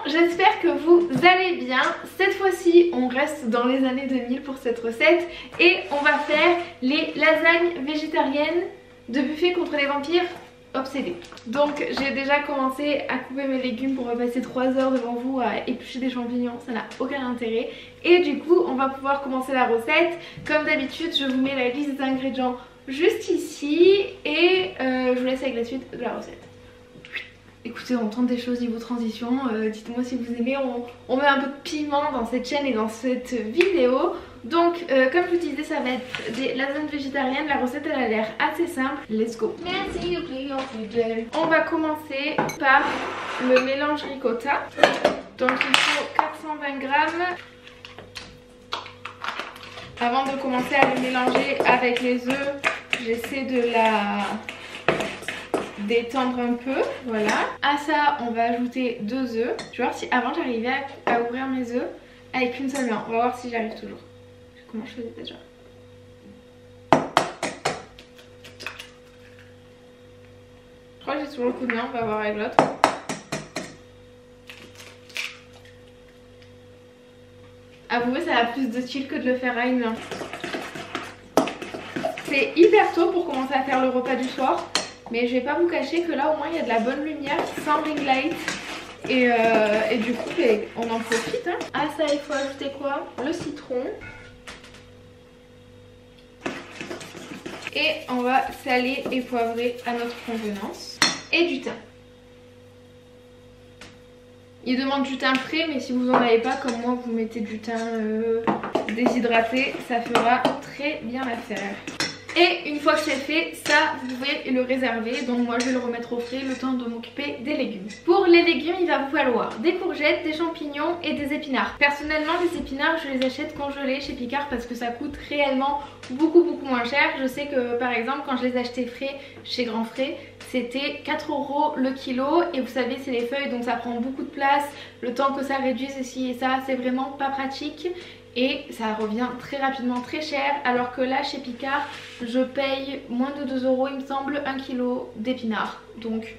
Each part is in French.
j'espère que vous allez bien. Cette fois-ci on reste dans les années 2000 pour cette recette et on va faire les lasagnes végétariennes de buffet contre les vampires obsédés. Donc j'ai déjà commencé à couper mes légumes pour passer 3 heures devant vous à éplucher des champignons, ça n'a aucun intérêt. Et du coup on va pouvoir commencer la recette. Comme d'habitude je vous mets la liste d'ingrédients juste ici et je vous laisse avec la suite de la recette. Écoutez, on tente des choses niveau transition, dites-moi si vous aimez, on met un peu de piment dans cette chaîne et dans cette vidéo. Donc comme je vous disais, ça va être des lasagnes végétariennes, la recette elle a l'air assez simple, let's go. On va commencer par le mélange ricotta, donc il faut 420 grammes. Avant de commencer à le mélanger avec les œufs, j'essaie de la détendre un peu, voilà. À ça on va ajouter 2 œufs. Je vais voir si avant j'arrivais à ouvrir mes œufs avec une seule main. On va voir si j'arrive toujours. Comment je faisais déjà. Je crois que j'ai toujours le coup de main, on va voir avec l'autre. Avouez, ça a plus de style que de le faire à une main. C'est hyper tôt pour commencer à faire le repas du soir. Mais je vais pas vous cacher que là au moins il y a de la bonne lumière sans ring light. Et du coup on en profite hein. À ça il faut ajouter quoi? Le citron. Et on va saler et poivrer à notre convenance. Et du thym. Il demande du thym frais, mais si vous en avez pas comme moi vous mettez du thym déshydraté, ça fera très bien l'affaire. Et une fois que c'est fait, ça vous pouvez le réserver. Donc moi je vais le remettre au frais le temps de m'occuper des légumes. Pour les légumes il va vous falloir des courgettes, des champignons et des épinards. Personnellement les épinards je les achète congelés chez Picard parce que ça coûte réellement beaucoup moins cher. Je sais que par exemple quand je les achetais frais chez Grand Frais c'était 4 € le kilo. Et vous savez c'est les feuilles donc ça prend beaucoup de place. Le temps que ça réduise ici et ça c'est vraiment pas pratique. Et ça revient très rapidement très cher, alors que là chez Picard je paye moins de 2 € il me semble 1 kg d'épinards. Donc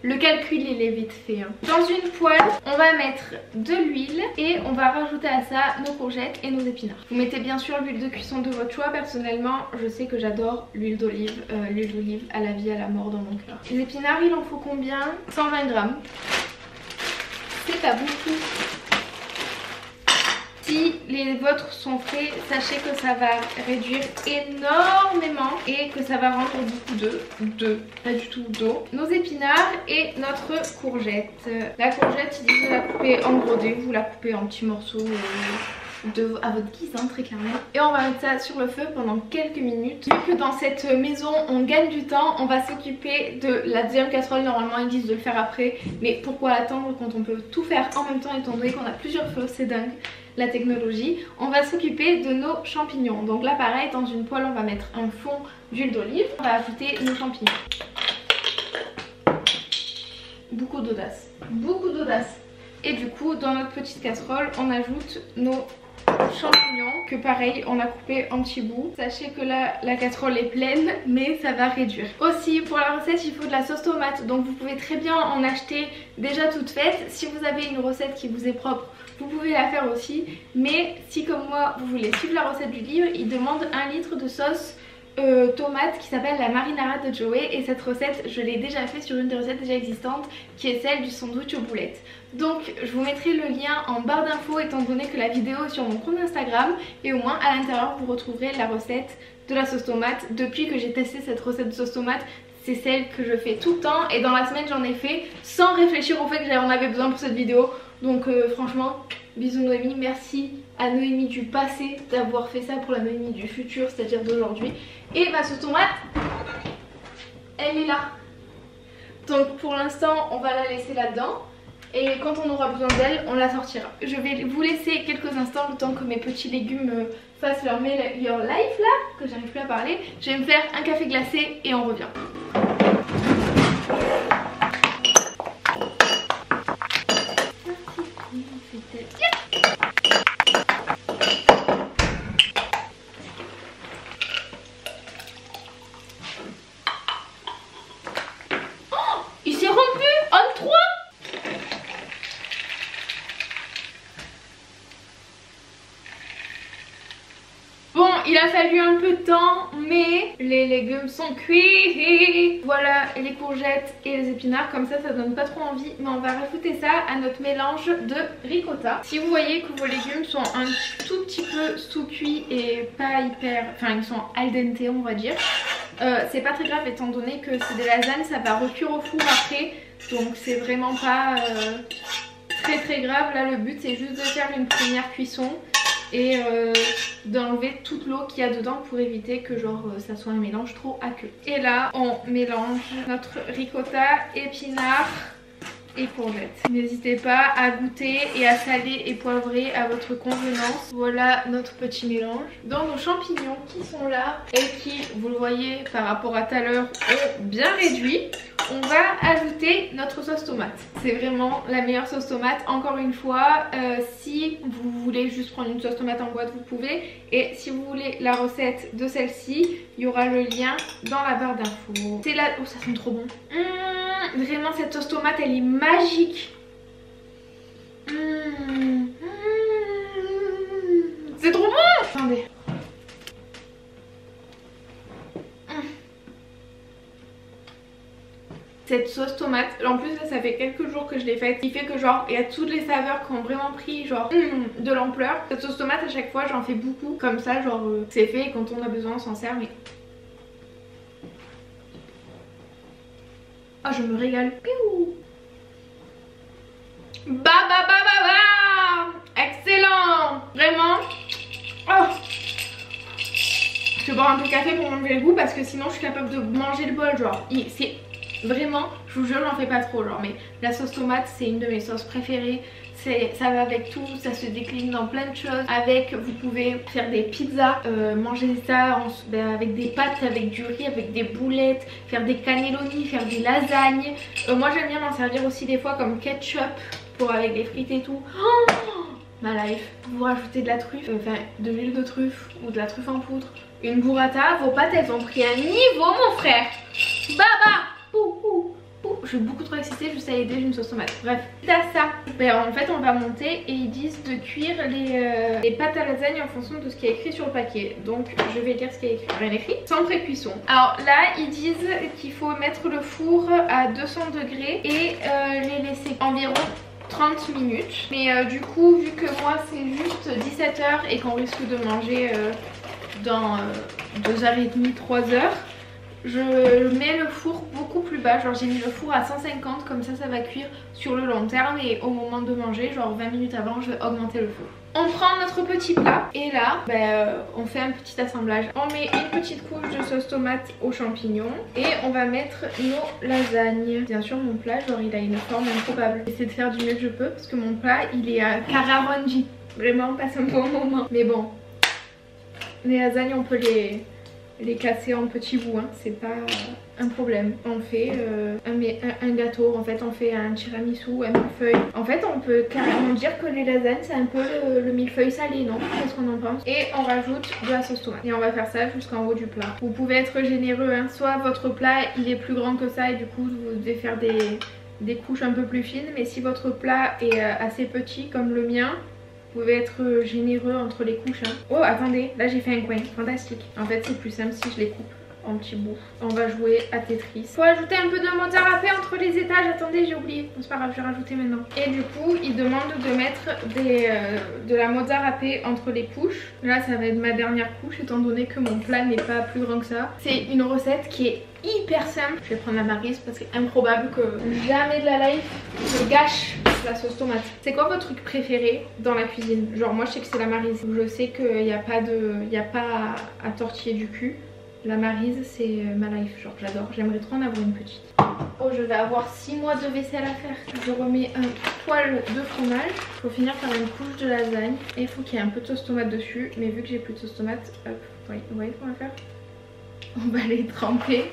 le calcul il est vite fait hein. Dans une poêle on va mettre de l'huile et on va rajouter à ça nos courgettes et nos épinards. Vous mettez bien sûr l'huile de cuisson de votre choix. Personnellement je sais que j'adore l'huile d'olive à la vie à la mort dans mon cœur. Les épinards il en faut combien? 120 grammes. C'est pas beaucoup. Si les vôtres sont frais, sachez que ça va réduire énormément et que ça va rendre beaucoup pas du tout d'eau. Nos épinards et notre courgette. La courgette, il dit de la couper en gros dés, vous la coupez en petits morceaux à votre guise hein, très clairement. Et on va mettre ça sur le feu pendant quelques minutes. Vu que dans cette maison on gagne du temps, on va s'occuper de la deuxième casserole. Normalement ils disent de le faire après, mais pourquoi attendre quand on peut tout faire en même temps étant donné qu'on a plusieurs feux, c'est dingue la technologie. On va s'occuper de nos champignons. Donc là pareil, dans une poêle on va mettre un fond d'huile d'olive. On va ajouter nos champignons. Beaucoup d'audace. Beaucoup d'audace. Et du coup dans notre petite casserole on ajoute nos champignons que pareil on a coupé en petits bouts. Sachez que là la casserole est pleine mais ça va réduire. Aussi pour la recette il faut de la sauce tomate. Donc vous pouvez très bien en acheter déjà toute faite. Si vous avez une recette qui vous est propre vous pouvez la faire aussi. Mais si comme moi vous voulez suivre la recette du livre, il demande 1 litre de sauce tomate qui s'appelle la marinara de Joey. Et cette recette je l'ai déjà fait sur une des recettes déjà existantes qui est celle du sandwich aux boulettes. Donc je vous mettrai le lien en barre d'infos étant donné que la vidéo est sur mon compte Instagram. Et au moins à l'intérieur vous retrouverez la recette de la sauce tomate. Depuis que j'ai testé cette recette de sauce tomate, c'est celle que je fais tout le temps. Et dans la semaine j'en ai fait sans réfléchir au fait que j'en avais besoin pour cette vidéo. Donc franchement bisous Noémie, merci à Noémie du passé d'avoir fait ça pour la Noémie du futur, c'est-à-dire d'aujourd'hui. Et ma sauce tomate, elle est là. Donc pour l'instant on va la laisser là-dedans. Et quand on aura besoin d'elle, on la sortira. Je vais vous laisser quelques instants le temps que mes petits légumes fassent leur life là, que j'arrive plus à parler. Je vais me faire un café glacé et on revient. Oh, il s'est rompu en 3. il a fallu un peu de temps, mais les légumes sont cuits. Voilà les courgettes et les épinards, comme ça donne pas trop envie. Mais on va rajouter ça à notre mélange de ricotta. Si vous voyez que vos légumes sont un tout petit peu sous-cuits et pas hyper... Enfin ils sont al dente on va dire. C'est pas très grave étant donné que c'est des lasagnes, ça va recuire au four après. Donc c'est vraiment pas très grave. Là le but c'est juste de faire une première cuisson et d'enlever toute l'eau qu'il y a dedans pour éviter que genre ça soit un mélange trop aqueux. Et là on mélange notre ricotta, épinards et courgettes. N'hésitez pas à goûter et à saler et poivrer à votre convenance. Voilà notre petit mélange. Dans nos champignons qui sont là et qui, vous le voyez par rapport à tout à l'heure, ont bien réduit, on va ajouter notre sauce tomate. C'est vraiment la meilleure sauce tomate. Encore une fois, si vous voulez juste prendre une sauce tomate en boîte, vous pouvez. Et si vous voulez la recette de celle-ci, il y aura le lien dans la barre d'infos. C'est là... Oh, ça sent trop bon. Vraiment, cette sauce tomate, elle est magique. C'est trop bon. Attendez. Cette sauce tomate, en plus là, ça fait quelques jours que je l'ai faite, il fait que genre il y a toutes les saveurs qui ont vraiment pris genre de l'ampleur. Cette sauce tomate à chaque fois j'en fais beaucoup comme ça, genre c'est fait et quand on a besoin on s'en sert. Mais oh, je me régale. Piou. Excellent. Vraiment. Oh. Je vais boire un peu de café pour m'enlever le goût parce que sinon je suis capable de manger le bol. Genre c'est vraiment, je vous jure, j'en fais pas trop genre, mais la sauce tomate c'est une de mes sauces préférées. Ça va avec tout, ça se décline dans plein de choses. Avec, vous pouvez faire des pizzas, manger ça avec des pâtes, avec du riz, avec des boulettes, faire des cannelloni, faire des lasagnes. Moi j'aime bien m'en servir aussi des fois comme ketchup pour avec des frites et tout. Oh, ma life. Vous rajoutez de la truffe, enfin de l'huile de truffe ou de la truffe en poudre, une burrata, vos pâtes elles ont pris un niveau mon frère. Baba. Je suis beaucoup trop excitée juste à l'idée d'une sauce tomate. Bref, à ça, en fait on va monter et ils disent de cuire les pâtes à lasagne en fonction de ce qui est écrit sur le paquet. Donc je vais lire ce qui est écrit. Rien écrit, sans pré-cuisson. Alors là ils disent qu'il faut mettre le four à 200 degrés et les laisser environ 30 minutes. Mais du coup vu que moi c'est juste 17 h et qu'on risque de manger dans 2h30, 3h, je mets le four beaucoup plus bas, genre j'ai mis le four à 150, comme ça ça va cuire sur le long terme et au moment de manger, genre 20 minutes avant, je vais augmenter le four. On prend notre petit plat et là on fait un petit assemblage. On met une petite couche de sauce tomate aux champignons et on va mettre nos lasagnes. Bien sûr mon plat, genre il a une forme improbable. J'essaie de faire du mieux que je peux parce que mon plat il est à caramondi. Vraiment on passe un bon moment. Mais bon, les lasagnes on peut les casser en petits bouts, hein. C'est pas un problème. On fait un gâteau, en fait on fait un tiramisu, un millefeuille. En fait on peut carrément dire que les lasagnes c'est un peu le millefeuille salé, non? Qu'est-ce qu'on en pense? Et on rajoute de la sauce tomate. Et on va faire ça jusqu'en haut du plat. Vous pouvez être généreux, hein. Soit votre plat il est plus grand que ça et du coup vous devez faire des couches un peu plus fines. Mais si votre plat est assez petit comme le mien, vous pouvez être généreux entre les couches, hein. Oh attendez, là j'ai fait un coin, fantastique. En fait c'est plus simple si je les coupe en petits bouts. On va jouer à Tetris. Faut ajouter un peu de mozza râpé entre les étages. Attendez, j'ai oublié. Bon, c'est pas grave, je vais rajouter maintenant. Et du coup il demande de mettre de la mozza râpé entre les couches. Là ça va être ma dernière couche étant donné que mon plat n'est pas plus grand que ça. C'est une recette qui est hyper simple. Je vais prendre la maryse parce que c'est improbable que jamais de la life je gâche la sauce tomate. C'est quoi votre truc préféré dans la cuisine? Genre moi je sais que c'est la maryse. Je sais qu'il n'y a pas à tortiller du cul. La maryse c'est ma life, genre j'adore. J'aimerais trop en avoir une petite. Oh, je vais avoir 6 mois de vaisselle à faire. Je remets un poil de fromage. Il faut finir par une couche de lasagne. Et il faut qu'il y ait un peu de sauce tomate dessus. Mais vu que j'ai plus de sauce tomate, hop, oui, vous voyez ce qu'on va faire? On va les tremper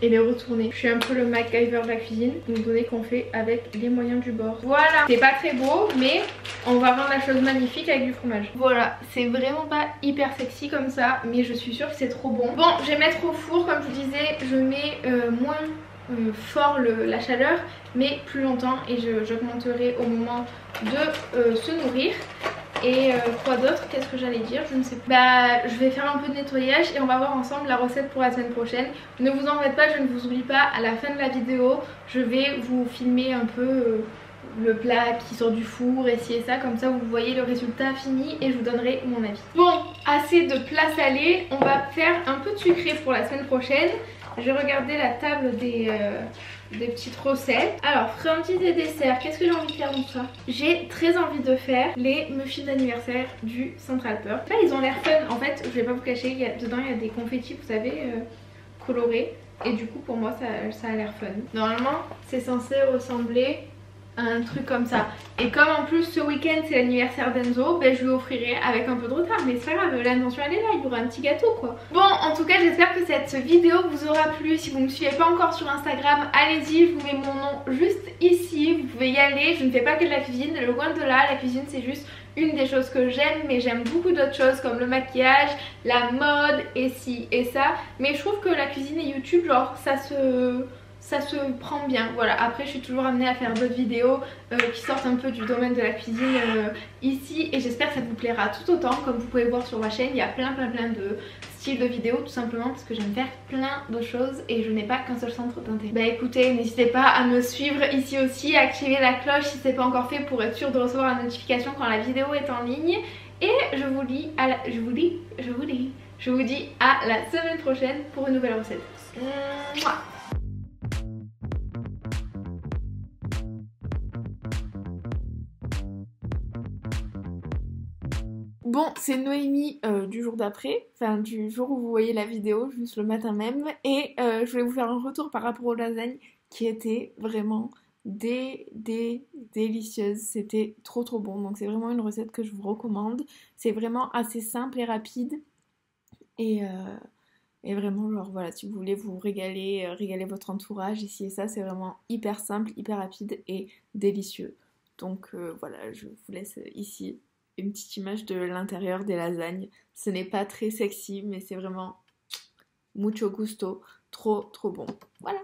et les retourner. Je suis un peu le MacGyver de la cuisine, étant donné qu'on fait avec les moyens du bord. Voilà, c'est pas très beau mais on va rendre la chose magnifique avec du fromage. Voilà, c'est vraiment pas hyper sexy comme ça, mais je suis sûre que c'est trop bon. Bon, je vais mettre au four, comme je vous disais, je mets moins fort la chaleur mais plus longtemps et j'augmenterai au moment de se nourrir. Et quoi d'autre? Qu'est-ce que j'allais dire? Je ne sais pas. Bah, je vais faire un peu de nettoyage et on va voir ensemble la recette pour la semaine prochaine. Ne vous en faites pas, je ne vous oublie pas. À la fin de la vidéo, je vais vous filmer un peu le plat qui sort du four et ci et ça. Comme ça, vous voyez le résultat fini et je vous donnerai mon avis. Bon, assez de plats salés. On va faire un peu de sucré pour la semaine prochaine. J'ai regardé la table des petites recettes. Alors, friandises et desserts, qu'est-ce que j'ai envie de faire dans ça? J'ai très envie de faire les muffins d'anniversaire du Central Perk. Là, ils ont l'air fun. En fait, je vais pas vous cacher, dedans il y a des confettis, vous savez, colorés. Et du coup, pour moi, ça a l'air fun. Normalement, c'est censé ressembler à un truc comme ça. Et comme en plus ce week-end c'est l'anniversaire d'Enzo, ben je lui offrirai avec un peu de retard. Mais c'est pas grave, l'intention elle est là, il y aura un petit gâteau quoi. Bon, en tout cas j'espère que cette vidéo vous aura plu. Si vous ne me suivez pas encore sur Instagram, allez-y, je vous mets mon nom juste ici. Vous pouvez y aller, je ne fais pas que de la cuisine, loin de là, la cuisine c'est juste une des choses que j'aime, mais j'aime beaucoup d'autres choses comme le maquillage, la mode et ci et ça. Mais je trouve que la cuisine et YouTube, genre ça se prend bien. Voilà, après je suis toujours amenée à faire d'autres vidéos qui sortent un peu du domaine de la cuisine ici, et j'espère que ça vous plaira tout autant. Comme vous pouvez voir sur ma chaîne, il y a plein de styles de vidéos, tout simplement parce que j'aime faire plein de choses et je n'ai pas qu'un seul centre d'intérêt. Bah écoutez, n'hésitez pas à me suivre ici aussi, à activer la cloche si ce n'est pas encore fait pour être sûr de recevoir la notification quand la vidéo est en ligne. Et je vous dis à la... je vous dis à la semaine prochaine pour une nouvelle recette. Mouah. Bon, c'est Noémie du jour d'après, enfin du jour où vous voyez la vidéo, juste le matin même. Et je voulais vous faire un retour par rapport aux lasagnes qui étaient vraiment délicieuses. C'était trop bon, donc c'est vraiment une recette que je vous recommande. C'est vraiment assez simple et rapide. Et vraiment, genre voilà, si vous voulez vous régaler, régaler votre entourage ici et ça, c'est vraiment hyper simple, hyper rapide et délicieux. Donc voilà, je vous laisse ici une petite image de l'intérieur des lasagnes. Ce n'est pas très sexy, mais c'est vraiment mucho gusto, trop bon. Voilà.